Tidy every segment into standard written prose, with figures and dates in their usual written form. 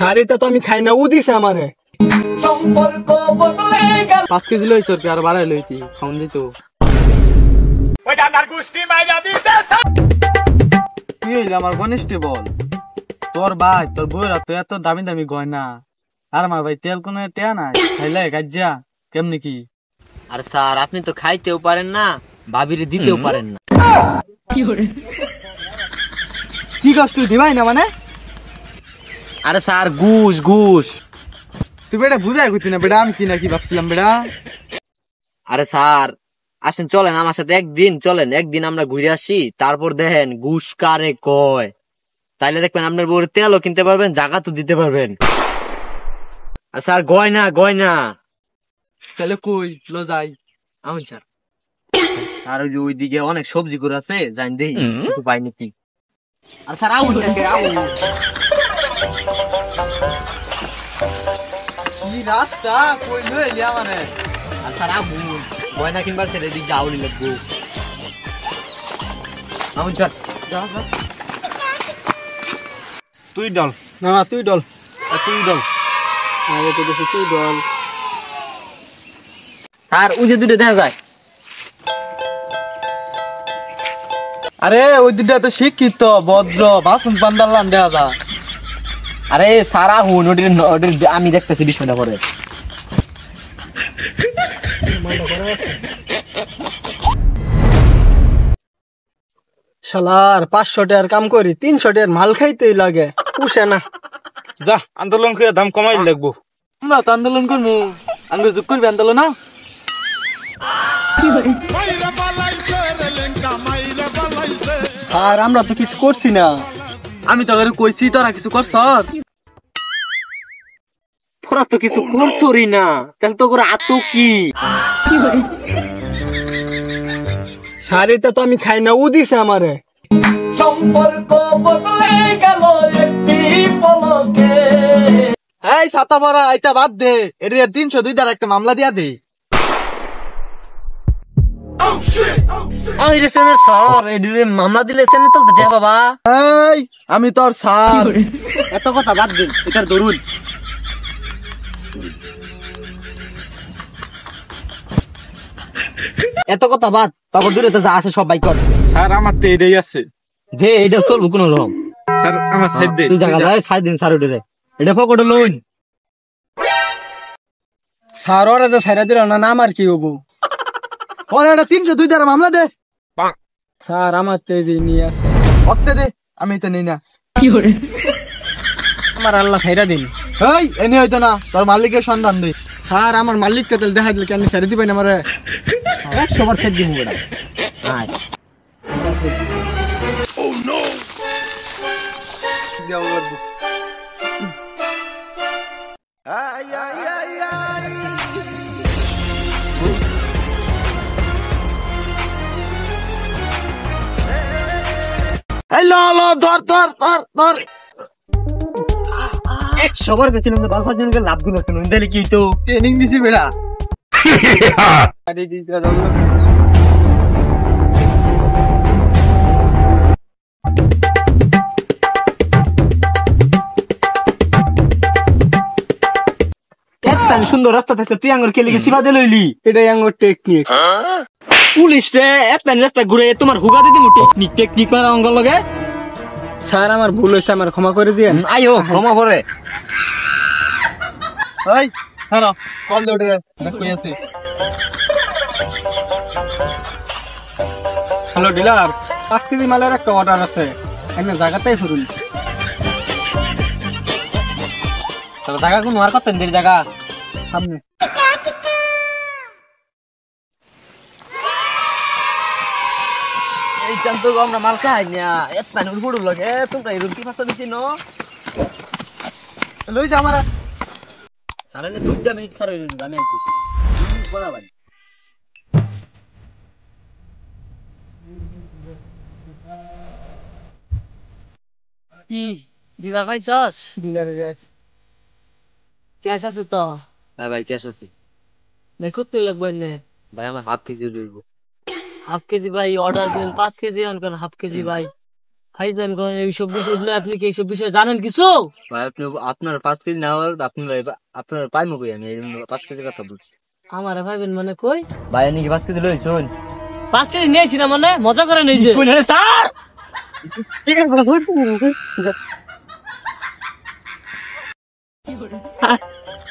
শাড়িটা তো আমি খাই না, ও দিছে আমারে। 5 কেজি লইছ কি আর বাড়াই লইতি খাউন দিত। কি হইল আমার কনস্টেবল? তোর ভাই তোর বউরা তো এত দামি দামি গয়না, আর আমার ভাই তেল কোনো টেয়া নাই, খাইলে গাজ্জা কেমনি কি? আর স্যার আপনি তো খাইতেও পারেন না, ভাবিরে দিতেও পারেন না। কি কষ্ট তুই দিবাই না মানে? আরে স্যার ঘুষ ঘুষ। তুই বেটা বুঝাই কইতি না বেটা, আমি কি না কি ভাবছিলাম বেটা। আরে স্যার আসেন, চলেন আমার সাথে একদিন, চলেন একদিন আমরা ঘুরে আসি, তারপর দেখেন ঘুষ কারে কয়। তাইলে দেখবেন আপনার বউরে তেলও কিনতে পারবেন, জায়গা তো দিতে পারবেন। আর স্যার গয়না গয়না। তাহলে কই লো যাই। আমন স্যার। আর ওই যে ওইদিকে অনেক সবজি করে আছে, জান দেই কিছু পাই নাকি। আর স্যার আউন আউন। কি রাস্তা কই লইলি আমারে? আর স্যার আউন গয়না কিনবার ছেড়ে দিক দিয়ে আউলি লাগবো। আমন স্যার। যা যা তুই ডল না, না তুই ডল, তুই দল। আগে তো দেশে তুই ডল। স্যার ওই যে দুটো দেখা যায়। আরে ওই দুটা তো শিক্ষিত ভদ্র বাসন পান্ডালান দেয়া যা। আরে সারা হুন ওটির আমি দেখতেছি বিষয়টা পরে। শালার 500 টাকার কাম করি, 300 টাকার মাল খাইতেই লাগে, পুষে না। যা আন্দোলন করে দাম কমাই লাগবো। আমরা তো আন্দোলন করবো, আমরা যুগ করবি আন্দোলন না। স্যার আমরা তো কিছু করছি না। আমি তো কইছি তোরা কিছু করছ। তোরা তো কিছু করছরি না, তাহলে তো করে আতো কি? শাড়িটা তো আমি খাই না, ও দিছে আমারে। সম্পর্ক বদলে গেল একটি পলকে। এই ছাতা পরা আইতা বাদ দে, এর 302 দ্বারা একটা মামলা দিয়া দে। আমি রেসেনের স্যার এডিরে মামলা দিলে সেনে তো দে বাবা। এই আমি তোর স্যার। এত কথা বাদ দিন, এটার দরুন। এত কথা বাদ, তারপর দূরে তো যা আছে সব বাইক কর। স্যার আমার তো এটাই আছে। দে এটা চলবো কোন রকম। স্যার আমার সাইড দে। তুই জায়গা যায় সাইড দিন স্যার ওটা এটা পকেটে লইন। স্যার ওরা তো সাইরা দিল না, আমার কি হবো? ওরে এটা 302 দ্বারা মামলা দে। স্যার আমার তো এই নিয়ে আসে, অত্তে দে, আমি তো নেই না। আমার আল্লাহ খাইরা দিন। এই এনে হইতো না, তোর মালিকের সন্ধান দে। স্যার আমার মালিককে তেল দেখা দিলে কেন ছেড়ে দিবেন আমারে? 100 বার খেয়ে দিব বেটা। আয় এই ল ল ধর ধর ধর ধর। 100 বার গেছিল না, 12 জনকে লাভ গুলো কেন দিলে কি তো ট্রেনিং দিছি বেড়া। এত সুন্দর রাস্তা থাকতে তুই আঙ্গুর কে লিখে সিবা দে লইলি? এটাই আমার টেকনিক। পুলিশ রে এত রাস্তা ঘুরে তোমার হুগা দিদি টেকনিক টেকনিক মারা অঙ্গ লগে। স্যার আমার ভুল হয়েছে, আমার ক্ষমা করে দিয়েন। আইও ক্ষমা করে। এই হ্যালো কল দে ওটা দেখো আছে। হ্যালো ডিলার, 5 কেজি মালের একটা অর্ডার আছে, এমনি জায়গাতেই ফুরুন। তোর জায়গা কোন আর কত দেরি জায়গা সামনে। এই জানতো আমরা মাল খাই না, এত পানি উড় লাগে তোমরা এরকম কি ফাঁসা দিছি নো? লই যা আমার। তাহলে 2 মিনিট খারাপ হইল, আমি আইতেছি বড় ভাই। কি দিদা খাইছস? ডিলারে যাই। ক্যাশ আছে তো? ভাই ভাই কে আসছে? দেখো তো লাগবে না। ভাই আমার হাফ কেজি লইব। হাফ কেজি ভাই অর্ডার দিন 5 কেজি আনবেন, হাফ কেজি ভাই ফাইজান করেন এইসব বিষয় আপনি কি এইসব বিষয়ে জানেন কিছু? ভাই আপনি আপনার 5 কেজি নেওয়া আপনি আপনার পাইমো কই আমি এই জন্য 5 কেজির কথা বলছি। আমারে ভাইবেন মানে কই? ভাই এনে কি 5 কেজি লইছুন? 5 কেজি নিয়েছি না মানে মজা করে নেই যে স্যার ঠিক আছে বড় হই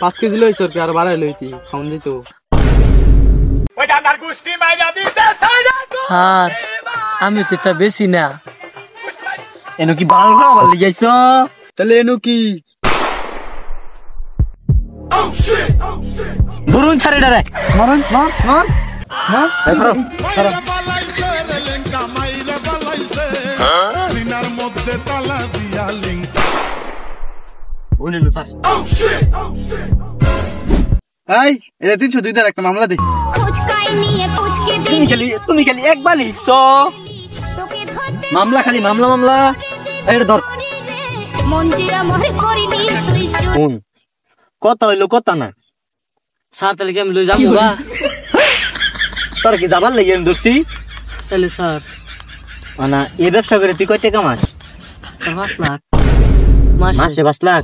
5 কেজি লইছ কি আর বাড়াই লইতি খাউন দিত। স্যার আমি তো এটা বেশি না। এনো কি বাল খাওয়া বল যাইছ? তাহলে এনু কি ধরুন ছাড়ে ডারে মারন মার মার মার এই ধরো বলিল স্যার এই এটা 302 টার একটা মামলা দে। তুমি খালি একবার লিখছো মামলা খালি মামলা মামলা এটা ধর কোন কথা হইলো কথা না স্যার তাহলে কি আমি লই যাবো গা? তোর কি যাবার লাগে আমি ধরছি তাহলে স্যার মানে এ ব্যবসা করে তুই কয় টাকা মাস? স্যার 5 লাখ মাসে। মাসে 5 লাখ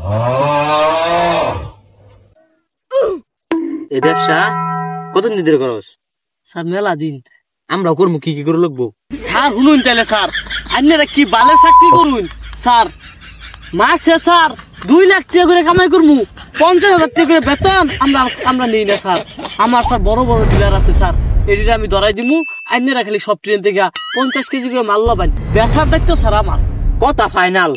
এই ব্যবসা কতদিন ধরে করস? স্যার মেলা দিন। আমরা করবো কি কি করে লাগবো? স্যার শুনুন তাহলে স্যার আপনারা কি ভালো চাকরি করুন স্যার মাসে স্যার 2 লাখ টাকা করে কামাই করবো 50,000 টাকা করে বেতন আমরা নেই না স্যার। আমার স্যার বড় বড় ডিলার আছে স্যার এদিকে আমি ধরাই দিমু আপনারা খালি সব ট্রেন থেকে 50 কেজি করে মাল লবেন বেচার দায়িত্ব স্যার আমার। কথা ফাইনাল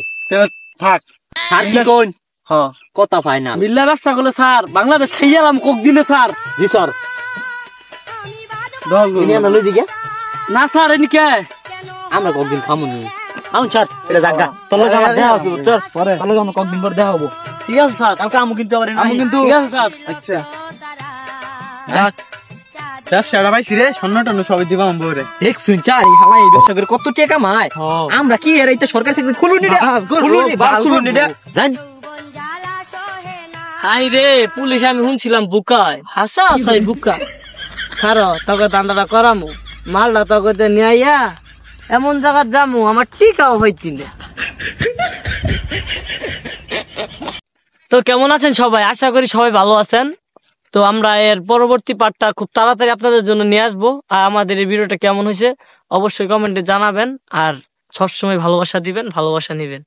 থাক স্যার কি কোন হ্যাঁ কথা ফাইনাল বিল্লা ব্যবসা করলে স্যার বাংলাদেশ খাইয়ালাম কোক দিনে স্যার। জি স্যার দল ইনি আমরা লই দিকে না স্যার এনিকে আমরা কতদিন খামু নি আউন স্যার এটা জায়গা তোর লগে আমার দেখা আছে চল পরে তোর লগে আমরা কতদিন পর দেখা হবো ঠিক আছে স্যার কালকে আমু কিন্তু আবার আমি কিন্তু ঠিক আছে স্যার। আচ্ছা যাক ব্যবসাটা পাইছি রে স্বর্ণ টন্ন সবই দিবা বউরে। দেখ শুন চার এই হালাই এই ব্যবসা করে কত টাকা কামায় আমরা কি এর এইটা সরকার থেকে খুলুনি রে খুলুনি বাল খুলুনি রে জান হাই রে পুলিশ আমি শুনছিলাম বুকায় হাসা আসাই বুকা খারো তোকে দান্দাটা করামু মালটা তোকে নিয়ে আইয়া এমন জায়গা যামু আমার টিকাও হইতি না। তো কেমন আছেন সবাই? আশা করি সবাই ভালো আছেন। তো আমরা এর পরবর্তী পার্টটা খুব তাড়াতাড়ি আপনাদের জন্য নিয়ে আসবো। আর আমাদের এই ভিডিওটা কেমন হয়েছে অবশ্যই কমেন্টে জানাবেন আর সবসময় ভালোবাসা দিবেন, ভালোবাসা নিবেন।